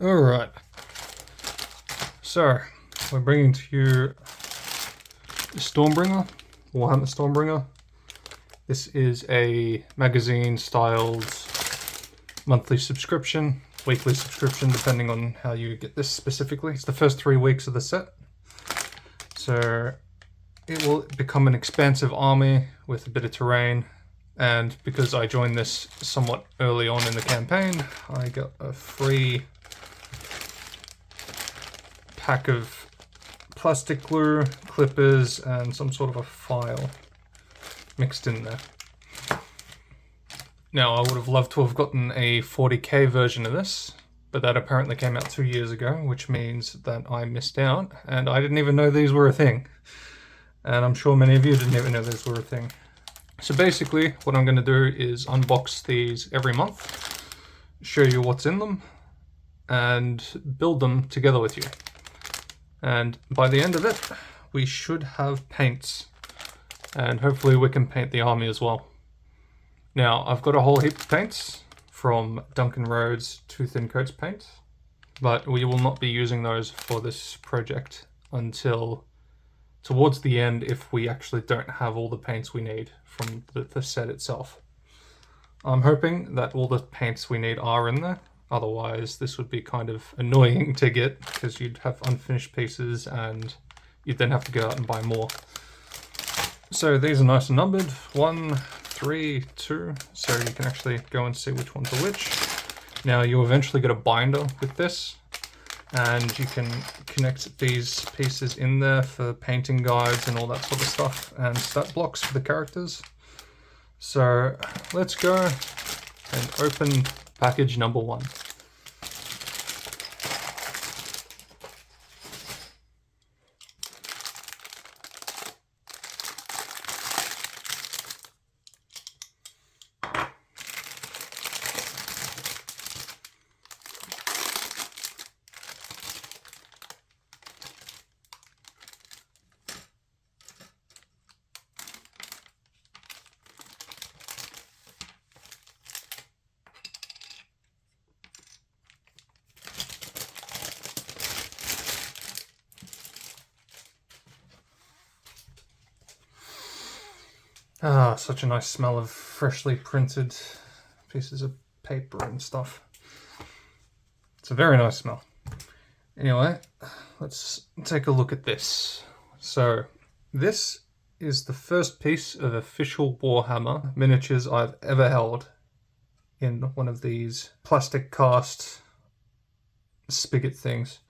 Alright, so we're bringing to you Stormbringer, Warhammer Stormbringer. This is a magazine-styled monthly subscription, weekly subscription, depending on how you get this specifically. It's the first 3 weeks of the set. So it will become an expansive army with a bit of terrain, and because I joined this somewhat early on in the campaign, I got a free pack of plastic glue, clippers, and some sort of a file mixed in there. Now, I would have loved to have gotten a 40k version of this, but that apparently came out 2 years ago, which means that I missed out, and I didn't even know these were a thing. And I'm sure many of you didn't even know these were a thing. So basically, what I'm going to do is unbox these every month, show you what's in them, and build them together with you. And by the end of it, we should have paints, and hopefully we can paint the army as well. Now, I've got a whole heap of paints from Duncan Road's Two Thin Coats paint, but we will not be using those for this project until towards the end, if we actually don't have all the paints we need from the set itself. I'm hoping that all the paints we need are in there. Otherwise, this would be kind of annoying to get because you'd have unfinished pieces and you'd then have to go out and buy more. So these are nice and numbered, 1, 3, 2, so you can actually go and see which ones are which. Now you eventually get a binder with this, and you can connect these pieces in there for painting guides and all that sort of stuff, and stat blocks for the characters. So let's go and open package number 1. Ah, such a nice smell of freshly printed pieces of paper and stuff. It's a very nice smell. Anyway, let's take a look at this. So, this is the first piece of official Warhammer miniatures I've ever held in one of these plastic cast spigot things.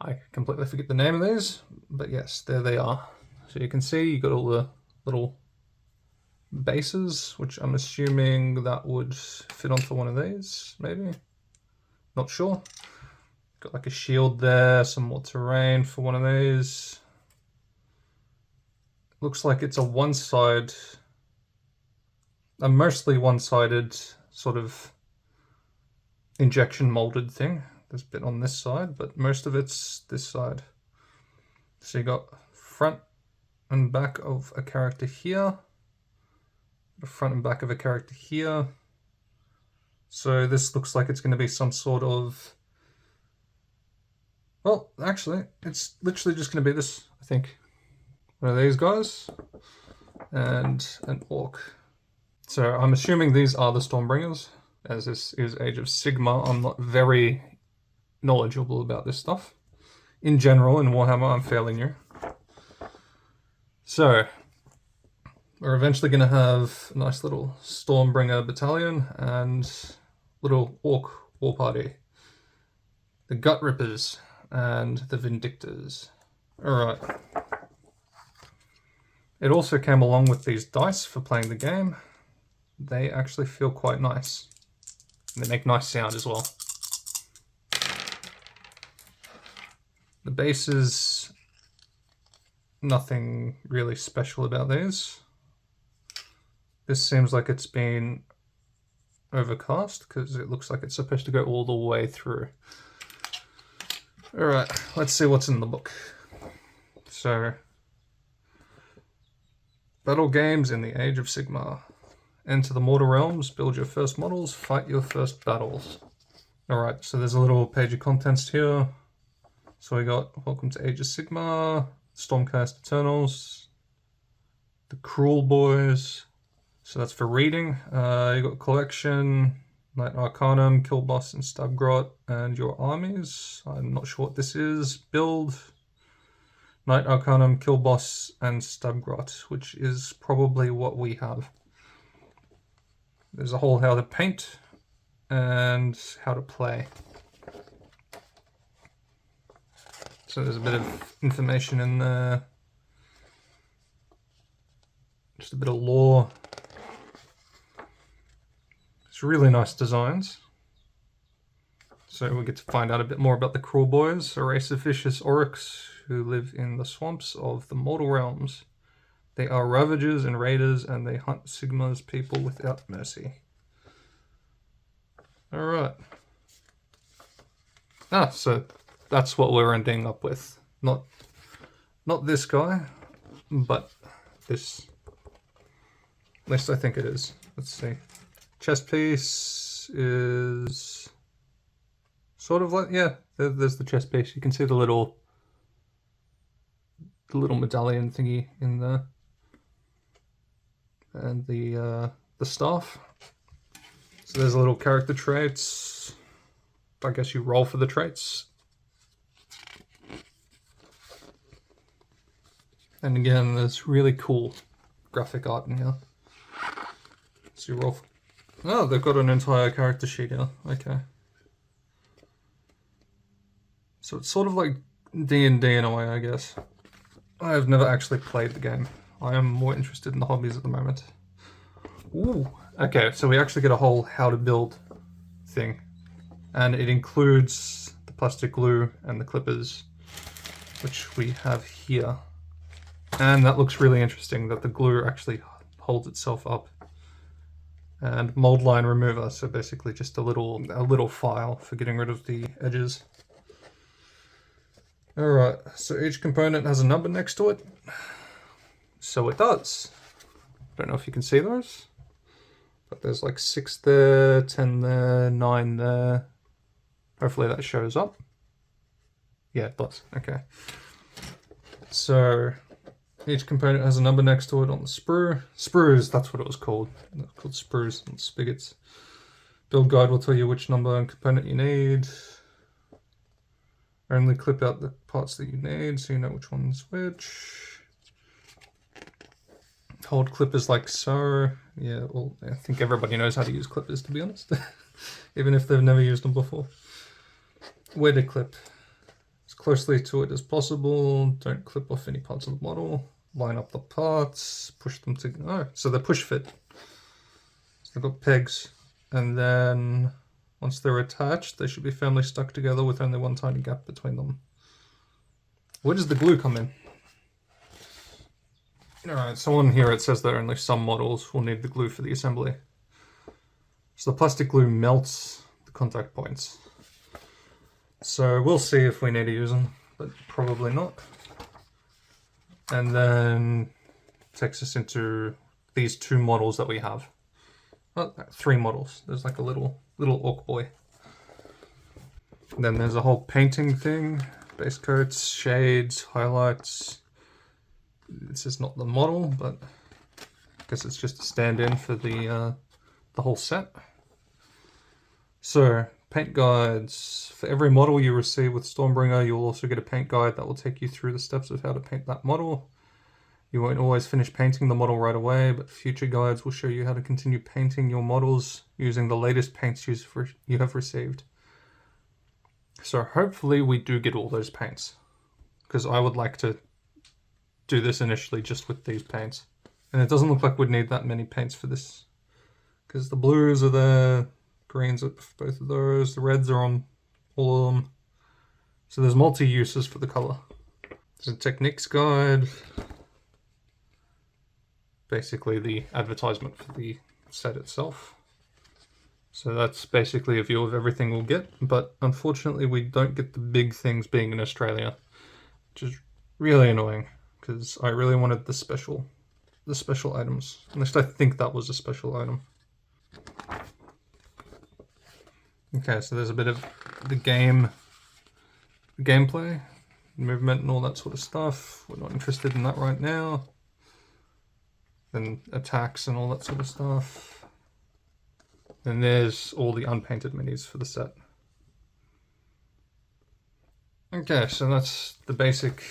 I completely forget the name of these, but yes, there they are. So you can see you got all the little bases, which I'm assuming that would fit onto one of these, maybe? Not sure. Got like a shield there, some more terrain for one of these. Looks like it's a mostly one-sided sort of injection molded thing. There's a bit on this side, but most of it's this side. So you got front and back of a character here, the front and back of a character here. So this looks like it's going to be some sort of, well, actually, it's literally just going to be this, I think. One of these guys, and an orc. So I'm assuming these are the Stormbringers, as this is Age of Sigmar. I'm not very knowledgeable about this stuff. In general, in Warhammer, I'm fairly new. So, we're eventually going to have a nice little Stormbringer battalion and little orc war party. The Gut Rippers and the Vindictors. Alright. It also came along with these dice for playing the game. They actually feel quite nice. And they make nice sound as well. The bases, nothing really special about these. This seems like it's been overcast because it looks like it's supposed to go all the way through. Alright, let's see what's in the book. So, battle games in the Age of Sigmar. Enter the mortal realms, build your first models, fight your first battles. Alright, so there's a little page of contents here. So we got Welcome to Age of Sigmar, Stormcast Eternals, the Cruel Boys. So that's for reading. You got Collection, Knight Arcanum, Kill Boss and Stabgrot, and your armies. I'm not sure what this is. Build, Knight Arcanum, Kill Boss and Stabgrot, which is probably what we have. There's a whole how to paint and how to play. So there's a bit of information in there. Just a bit of lore. It's really nice designs. So we get to find out a bit more about the Cruel Boys, a race of vicious orcs who live in the swamps of the mortal realms. They are ravagers and raiders, and they hunt Sigmar's people without mercy. Alright. So that's what we're ending up with. Not this guy, but this. At least I think it is. Let's see. Chest piece is sort of like, yeah, there's the chest piece. You can see the little medallion thingy in there. And the staff. So there's a little character traits. I guess you roll for the traits. And again, there's really cool graphic art in here. So you roll for... Oh, they've got an entire character sheet here. Okay. So it's sort of like D&D in a way, I guess. I've never actually played the game. I am more interested in the hobbies at the moment. Ooh. Okay, so we actually get a whole how to build thing. And it includes the plastic glue and the clippers, which we have here. And that looks really interesting, that the glue actually holds itself up. And mold line remover, so basically just a little file for getting rid of the edges. Alright, so each component has a number next to it. So it does. Don't know if you can see those, but there's like 6 there, 10 there, 9 there. Hopefully that shows up. Yeah, it does. Okay. So each component has a number next to it on the sprue. Sprues, that's what it was called. It's called sprues and spigots. Build guide will tell you which number and component you need. Only clip out the parts that you need so you know which one's which. Hold clippers like so. Yeah, well, I think everybody knows how to use clippers, to be honest. Even if they've never used them before. Where to clip. As closely to it as possible. Don't clip off any parts of the model. Line up the parts. Push them to... Oh, so they're push fit. So they've got pegs. And then once they're attached, they should be firmly stuck together with only one tiny gap between them. Where does the glue come in? Alright, so on here it says that only some models will need the glue for the assembly. So the plastic glue melts the contact points. So we'll see if we need to use them, but probably not. And then takes us into these 2 models that we have. Oh, 3 models. There's like a little orc boy. And then there's a whole painting thing. Base coats, shades, highlights. This is not the model, but I guess it's just a stand-in for the whole set. So, paint guides. For every model you receive with Stormbringer, you'll also get a paint guide that will take you through the steps of how to paint that model. You won't always finish painting the model right away, but future guides will show you how to continue painting your models using the latest paints you have received. So hopefully we do get all those paints, because I would like to do this initially just with these paints. And it doesn't look like we'd need that many paints for this, because the blues are there, greens are for both of those, the reds are on all of them. So there's multi-uses for the color. There's a techniques guide. Basically the advertisement for the set itself. So that's basically a view of everything we'll get, but unfortunately we don't get the big things being in Australia, which is really annoying, because I really wanted the special items. At least I think that was a special item. Okay, so there's a bit of the gameplay, movement and all that sort of stuff. We're not interested in that right now. Then attacks and all that sort of stuff. Then there's all the unpainted minis for the set. Okay, so that's the basic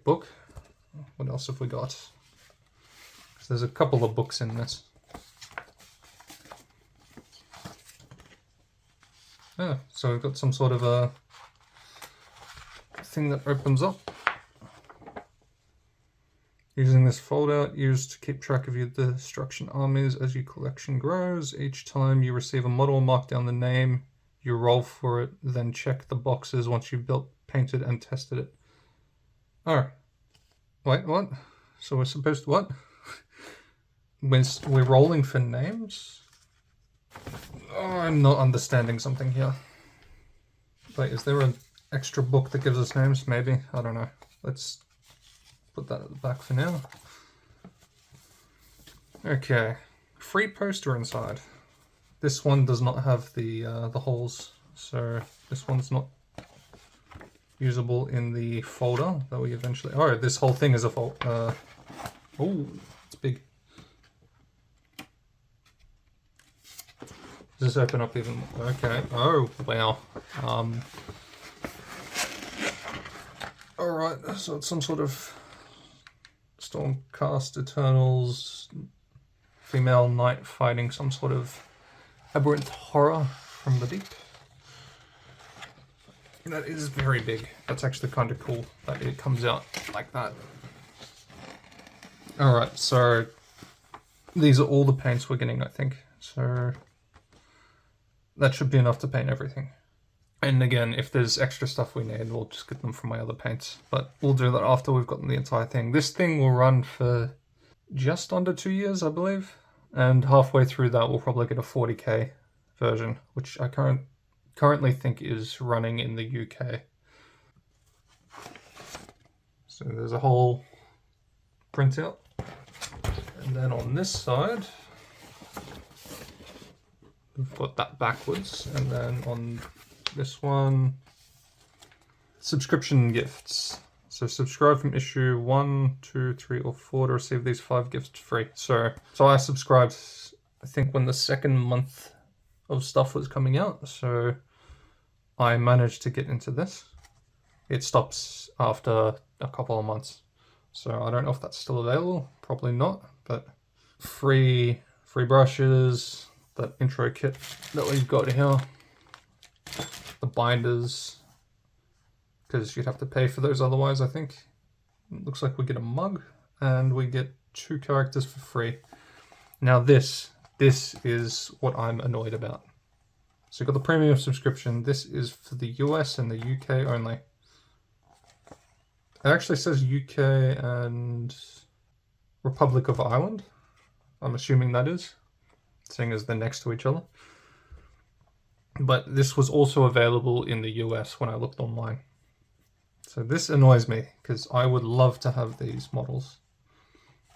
book. What else have we got? There's a couple of books in this. Yeah, so we've got some sort of a thing that opens up. Using this folder, used to keep track of your destruction armies as your collection grows. Each time you receive a model, mark down the name, you roll for it, then check the boxes once you've built, painted, and tested it. Oh. Wait, what? So we're supposed to what? When we're rolling for names? Oh, I'm not understanding something here. Wait, is there an extra book that gives us names? Maybe? I don't know. Let's put that at the back for now. Okay. Free poster inside. This one does not have the holes, so this one's not usable in the folder that we eventually... Oh, this whole thing is a folder. Oh, it's big. Does this open up even more? Okay. Oh, wow. Alright, so it's some sort of Stormcast Eternals female knight fighting some sort of aberrant horror from the deep. That is very big. That's actually kind of cool that it comes out like that. Alright, so these are all the paints we're getting, I think. So that should be enough to paint everything. And again, if there's extra stuff we need, we'll just get them from my other paints. But we'll do that after we've gotten the entire thing. This thing will run for just under 2 years, I believe. And halfway through that, we'll probably get a 40k version, which I currently think is running in the UK. So there's a whole printout. And then on this side, we've got that backwards. And then on this one, subscription gifts. So subscribe from issue 1, 2, 3, or 4 to receive these 5 gifts free. So I subscribed, I think, when the second month of stuff was coming out. So I managed to get into this. It stops after a couple of months. So I don't know if that's still available. Probably not. But free brushes, that intro kit that we've got here, the binders, because you'd have to pay for those otherwise, I think. It looks like we get a mug, and we get 2 characters for free. Now this is what I'm annoyed about. So you've got the premium subscription. This is for the US and the UK only. It actually says UK and Republic of Ireland. I'm assuming that is, seeing as they're next to each other. But this was also available in the US when I looked online. So this annoys me, because I would love to have these models.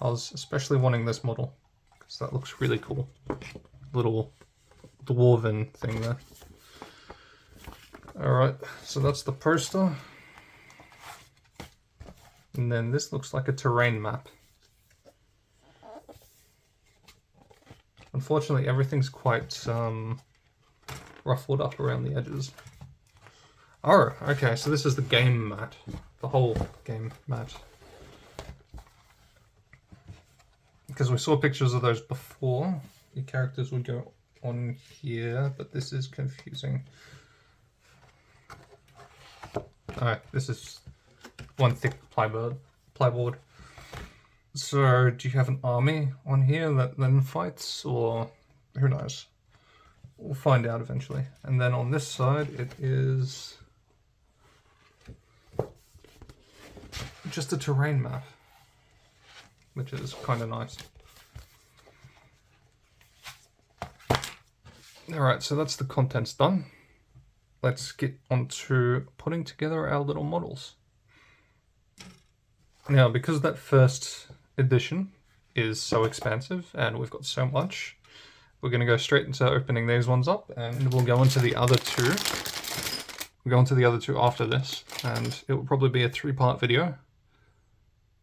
I was especially wanting this model, because that looks really cool. Little dwarven thing there. Alright, so that's the poster. And then this looks like a terrain map. Unfortunately, everything's quite ruffled up around the edges. Oh, okay, so this is the game mat. The whole game mat. Because we saw pictures of those before. The characters would go on here, but this is confusing. Alright, this is one thick plyboard. So, do you have an army on here that then fights, or who knows? We'll find out eventually. And then on this side, it is just a terrain map, which is kind of nice. Alright, so that's the contents done. Let's get on to putting together our little models. Now, because that first edition is so expansive and we've got so much, we're going to go straight into opening these ones up, and we'll go into the other two. We'll go into the other two after this, and it will probably be a 3-part video,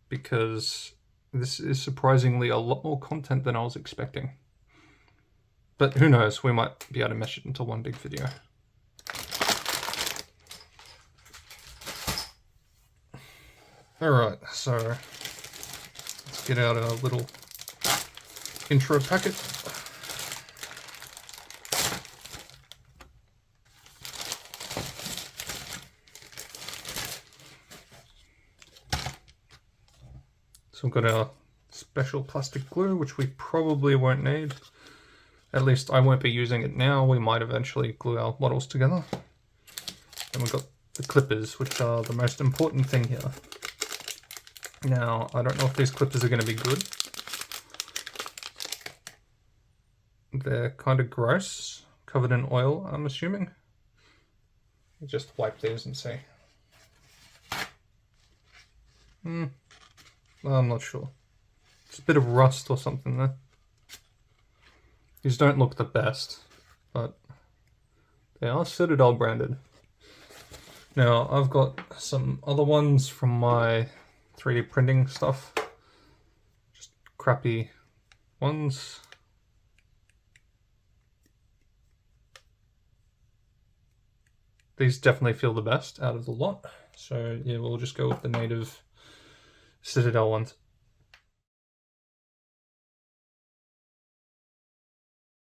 because this is surprisingly a lot more content than I was expecting. But who knows, we might be able to mesh it into one big video. Alright, so let's get out our little intro packet. So we've got our special plastic glue, which we probably won't need. At least I won't be using it now. We might eventually glue our models together. And we've got the clippers, which are the most important thing here. Now, I don't know if these clippers are going to be good. They're kind of gross, covered in oil, I'm assuming. I'll just wipe these and see. I'm not sure. It's a bit of rust or something there. These don't look the best, but they are Citadel branded. Now, I've got some other ones from my 3D printing stuff. Just crappy ones. These definitely feel the best out of the lot. So yeah, we'll just go with the native Citadel ones.